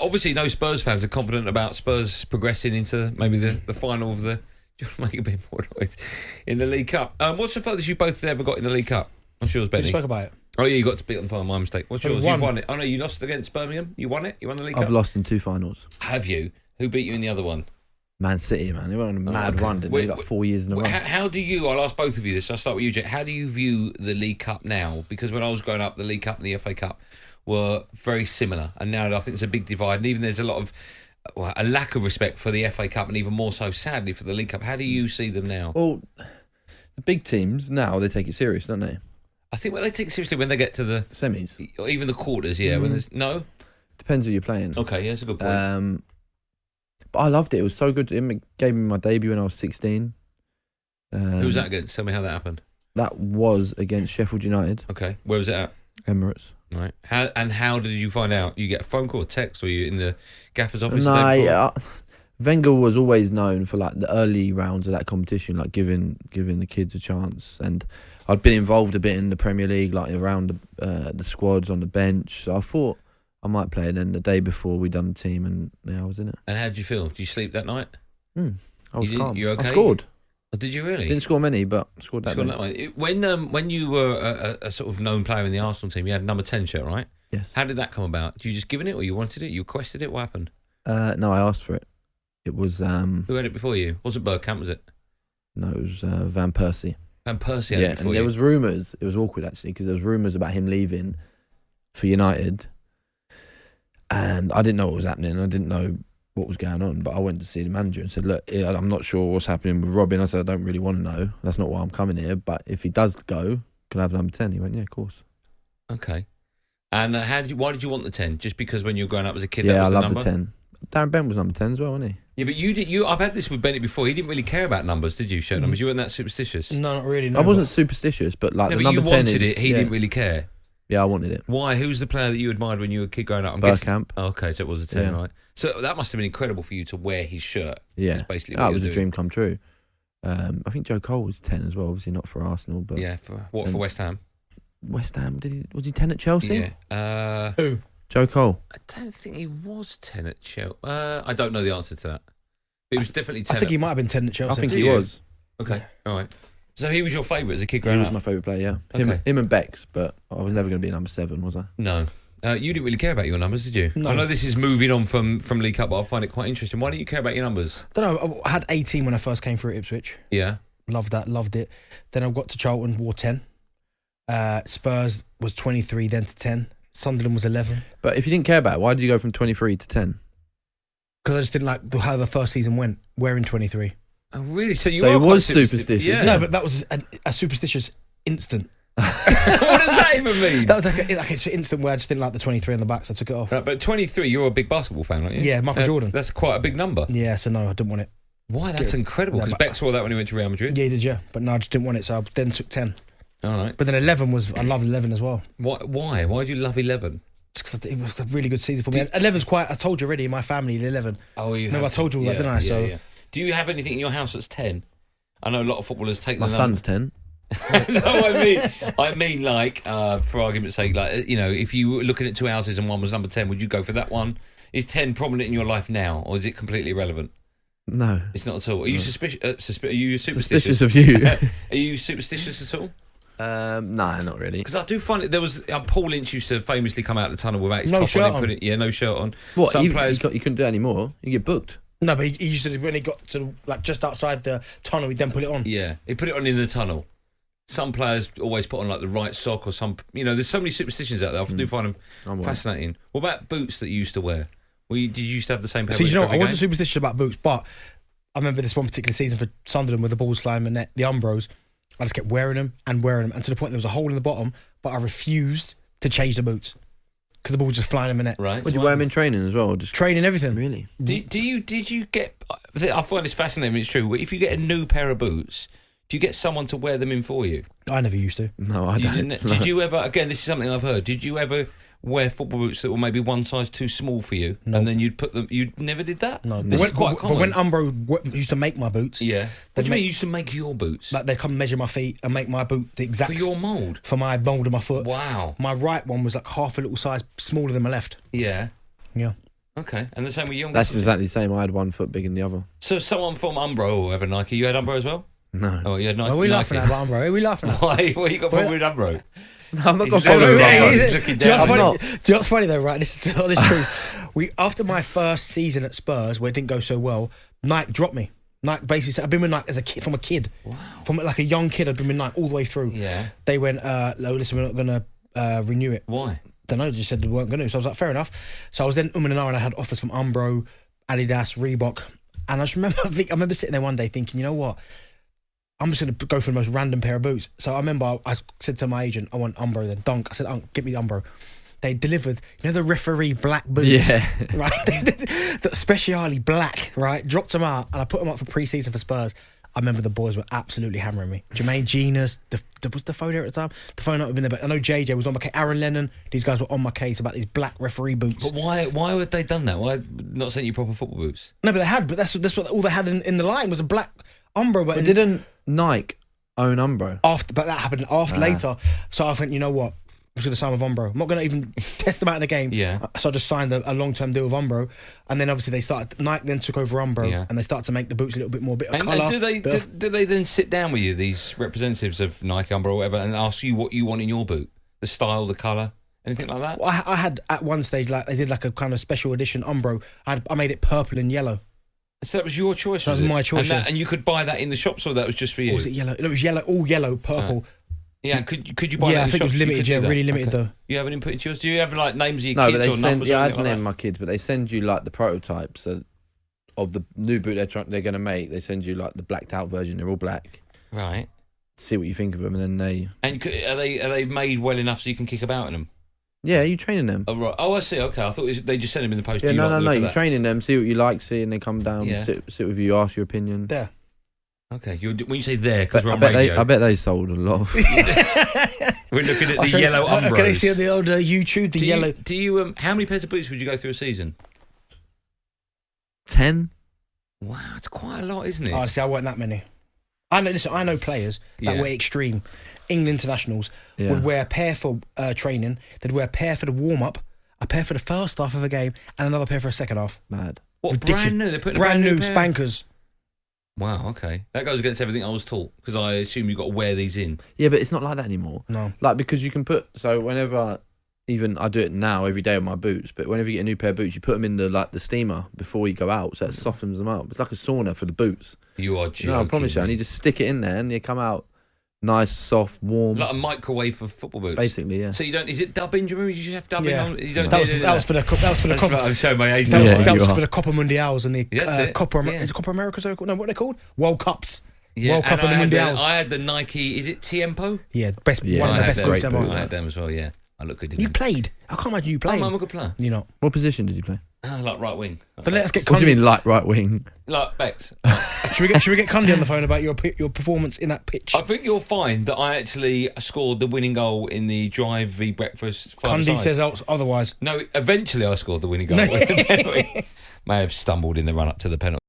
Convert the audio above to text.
obviously, no Spurs fans are confident about Spurs progressing into maybe the final of the. Do you want to make a bit more noise in the League Cup? What's the furthest you both ever got in the League Cup? What's yours, Benny? We spoke about it. Oh yeah, you got to beat on the final. My mistake. What's yours? Won. You won it. Oh no, you lost against Birmingham. You won it. You won the League Cup. I've lost in 2 finals. Have you? Who beat you in the other one? Man City, man. They went on a mad run, didn't they? Like 4 years in a row. How do you? I'll ask both of you this. I'll start with you, Jake. How do you view the League Cup now? Because when I was growing up, the League Cup and the FA Cup were very similar, and now I think there's a big divide, and even there's a lot of a lack of respect for the FA Cup, and even more so, sadly, for the League Cup. How do you see them now? Well, the big teams now, they take it serious, don't they? I think they take it seriously when they get to the semis, or even the quarters. Yeah, when there's depends who you're playing. Okay, yeah, that's a good point. But I loved it. It was so good. It gave me my debut when I was 16. Who was that against? Tell me how that happened. That was against Sheffield United. Okay, where was it at? Emirates. Right. How did you find out? You get a phone call, or text, or you in the gaffer's office? No, Wenger was always known for like the early rounds of that competition, like giving the kids a chance. And I'd been involved a bit in the Premier League, like around the squads on the bench. So I thought I might play. And then the day before we done the team, and yeah, I was in it. And how did you feel? Did you sleep that night? I was calm. You okay? I scored. Oh, did you really? Didn't score many, but scored that many. When you were a sort of known player in the Arsenal team, you had a number 10 shirt, right? Yes. How did that come about? Did you just given it, or you wanted it? You requested it? What happened? No, I asked for it. It was who had it before you? Was it Bergkamp? Was it? No, it was Van Persie. Van Persie had it before you. And there was rumours. It was awkward actually because there was rumours about him leaving for United, and I didn't know what was happening. I didn't know what was going on, but I went to see the manager and said, "Look, I'm not sure what's happening with Robin." I said, "I don't really want to know. That's not why I'm coming here. But if he does go, can I have number 10?" He went, "Yeah, of course." Okay. And why did you want the 10? Just because when you were growing up as a kid, yeah, that was I the number? loved the 10. Darren Bent was number 10 as well, wasn't he? Yeah, but I've had this with Bennett before. He didn't really care about numbers, did you? Shirt numbers. You weren't that superstitious. No, not really. No, I wasn't superstitious, but like no, the but number you 10 wanted is, it. He didn't really care. Yeah, I wanted it. Why? Who's the player that you admired when you were a kid growing up? Bergkamp. Oh, okay, so it was a 10, right? So that must have been incredible for you to wear his shirt. Yeah, that's basically that what was a doing. dream come true. I think Joe Cole was 10 as well. Obviously not for Arsenal, but yeah, for West Ham. West Ham, was he 10 at Chelsea? Yeah. Who? Joe Cole. I don't think he was 10 at Chelsea. I don't know the answer to that. But he was definitely 10. I think he might have been 10 at Chelsea. I think he was. Okay, all right. So he was your favourite as a kid growing up? He was my favourite player, yeah. Okay. Him and Bex, but I was never going to be number 7, was I? No. You didn't really care about your numbers, did you? No. I know this is moving on from League Cup, but I find it quite interesting. Why don't you care about your numbers? I don't know. I had 18 when I first came through at Ipswich. Yeah. Loved that, loved it. Then I got to Charlton, wore 10. Spurs was 23, then to 10. Sunderland was 11. But if you didn't care about it, why did you go from 23 to 10? Because I just didn't like how the first season went, wearing 23. Oh, really? So So were it quite was superstitious. Yeah. No, but that was a superstitious instant. What does that even mean? That was like an instant where I just didn't like the 23 on the back, so I took it off. Right, but 23, you're a big basketball fan, aren't you? Yeah, Michael Jordan. That's quite a big number. Yeah, so no, I didn't want it. Why? That's incredible, because Beck saw that when he went to Real Madrid. Yeah, he did, yeah. But no, I just didn't want it, so I then took 10. All right. But then 11 I loved 11 as well. Why? Why do you love 11? Just because it was a really good season for me. 11's quite, I told you already, in my family, 11. Oh, you No, I told you all that, didn't I? So. Do you have anything in your house that's 10? I know a lot of footballers take My the son's 10. No, I mean, like, for argument's sake, like, you know, if you were looking at two houses and one was number 10, would you go for that one? Is 10 prominent in your life now, or is it completely irrelevant? No. It's not at all. Are you are you superstitious? Suspicious of you. Are you superstitious at all? Nah, not really. Because I do find it. There was Paul Lynch used to famously come out of the tunnel without his No top shirt on. on. No shirt on. What? Some You players. couldn't do it anymore. You get booked. No, but he used to, when he got to, like, just outside the tunnel, he'd then put it on. Yeah, he put it on in the tunnel. Some players always put on like the right sock or some. You know, there's so many superstitions out there. I do find them fascinating. What about boots that you used to wear? Did you used to have the same pair of boots? See, you know, for I every wasn't game? superstitious about boots, but I remember this one particular season for Sunderland with the balls flying in the net, the Umbros. I just kept wearing them, and to the point there was a hole in the bottom, but I refused to change the boots because the ball was just flying in the net. Right. Would you wear them in training as well? Or just Training, everything. Really? Did you get? I find this fascinating. It's true. If you get a new pair of boots, do you get someone to wear them in for you? I never used to. No, I don't. Did you ever? Again, this is something I've heard. Did you ever wear football boots that were maybe one size too small for you, and then you'd put them? You never did that. No, This is quite common. but when Umbro used to make my boots, Yeah. What do you mean you used to make your boots? like they'd come measure my feet and make my boot the exact For your mould? for my mould of my foot. Wow. My right one was like half a little size smaller than my left. Yeah. Yeah. Okay, and the same with you. That's exactly the same. I had one foot bigger than the other. So someone from Umbro will have a Nike. You had Umbro as well? No. Oh, you had Nike. Are we laughing at Umbro? Are we laughing at? Why? What you got problem with Umbro? No, I'm not He's going looking to down. follow He's that. looking Do you know down. what's funny? Do you know what's funny though? Right, this is honest truth. After my first season at Spurs, where it didn't go so well, Nike dropped me. Nike basically said, I've been with Nike as a kid, from a kid. Wow. From like a young kid, I've been with Nike all the way through. Yeah. They went, no, listen, we're not going to renew it. Why? Don't know, they just said they weren't going to. So I was like, fair enough. So I was then and I had offers from Umbro, Adidas, Reebok. And I just remember, I remember sitting there one day thinking, you know what? I'm just going to go for the most random pair of boots. So I remember I said to my agent, I want Umbro then. Dunk. I said, get me the Umbro. They delivered, you know, the referee black boots. Yeah. Right? The specially black, right? Dropped them out and I put them up for pre-season for Spurs. I remember the boys were absolutely hammering me. Jermaine Genius, was the phone there at the time? The phone not been there, but I know JJ was on my case. Aaron Lennon, these guys were on my case about these black referee boots. But why would they done that? Why not sent you proper football boots? No, but they had. But that's what all they had in the line was a black Umbro. But Didn't Nike own Umbro? but that happened later. So I think, you know what? I'm just going to sign with Umbro. I'm not going to even test them out in the game. Yeah. So I just signed a long-term deal with Umbro. And then obviously Nike then took over Umbro and they started to make the boots a little bit more, bit of colour. And do they then sit down with you, these representatives of Nike, Umbro or whatever, and ask you what you want in your boot? The style, the colour, anything like that? Well, I had at one stage, like they did like a kind of special edition Umbro. I made it purple and yellow. So that was your choice, That was my choice, And you could buy that in the shops, or that was just for you? Or was it yellow? No, it was yellow, all yellow, purple. Yeah, could you buy that Yeah, in I the think it was shops? limited, You could do that? really limited though. You have an input into yours? Do you have like names of your No, kids but they or send. numbers Yeah, or I anything didn't like name that? my kids, but they send you like the prototypes of the new boot they're going to make. They send you like the blacked out version. They're all black. Right. See what you think of them, and then they. And are they made well enough so you can kick about in them? Yeah, you training them. Oh, right. Oh, I see. Okay, I thought they just sent them in the post. Yeah, Do you no, like the look of You're that? training them. See what you like. See, and they come down, Yeah. sit with you, ask your opinion. There. Okay, when you say there, because But we're on radio, I bet they sold a lot. we're looking at the yellow Umbros. Can I see on the old YouTube the yellow? Do you how many pairs of boots would you go through a season? 10. Wow, it's quite a lot, isn't it? Honestly, I weren't that many. I know players that were extreme. England internationals would wear a pair for training. They'd wear a pair for the warm up, a pair for the first half of a game, and another pair for a second half. Mad. What, Ridiculous. brand new? They're putting Brand new pair? spankers. Wow, okay. That goes against everything I was taught, because I assume you've got to wear these in. Yeah, but it's not like that anymore. No. Like, because you can put, so whenever, even I do it now every day with my boots, but whenever you get a new pair of boots, you put them in the steamer before you go out, so that softens them up. It's like a sauna for the boots. You are joking. No, I promise you, and you just stick it in there and you come out nice, soft, warm. Like a microwave for football boots. Basically, yeah. So you don't, is it dubbing? Do you remember you just have dubbing Yeah. on? You don't That do was for the That's Copa. right, I'm showing my age. That was, now. Yeah, that you was are. for the Copa Mundials and the That's it. Copa. Yeah. Is it Copa Americas? No, what are they called? World Cups. Yeah, World Cup and and the I Mundials. had the Nike, is it Tiempo? Yeah, Yeah, one of I the had best them. boots ever. I had them as well, yeah. I look good in You them. played. I can't imagine you playing. I'm a good player. You're not. What position did you play? Like right wing. But let's get What do you Cundy. mean, like right wing? Like Bex. Should we get Cundy on the phone about your performance in that pitch? I think you'll find that I actually scored the winning goal in the drive v breakfast. Cundy says otherwise. No, eventually I scored the winning goal with the penalty. May have stumbled in the run up to the penalty.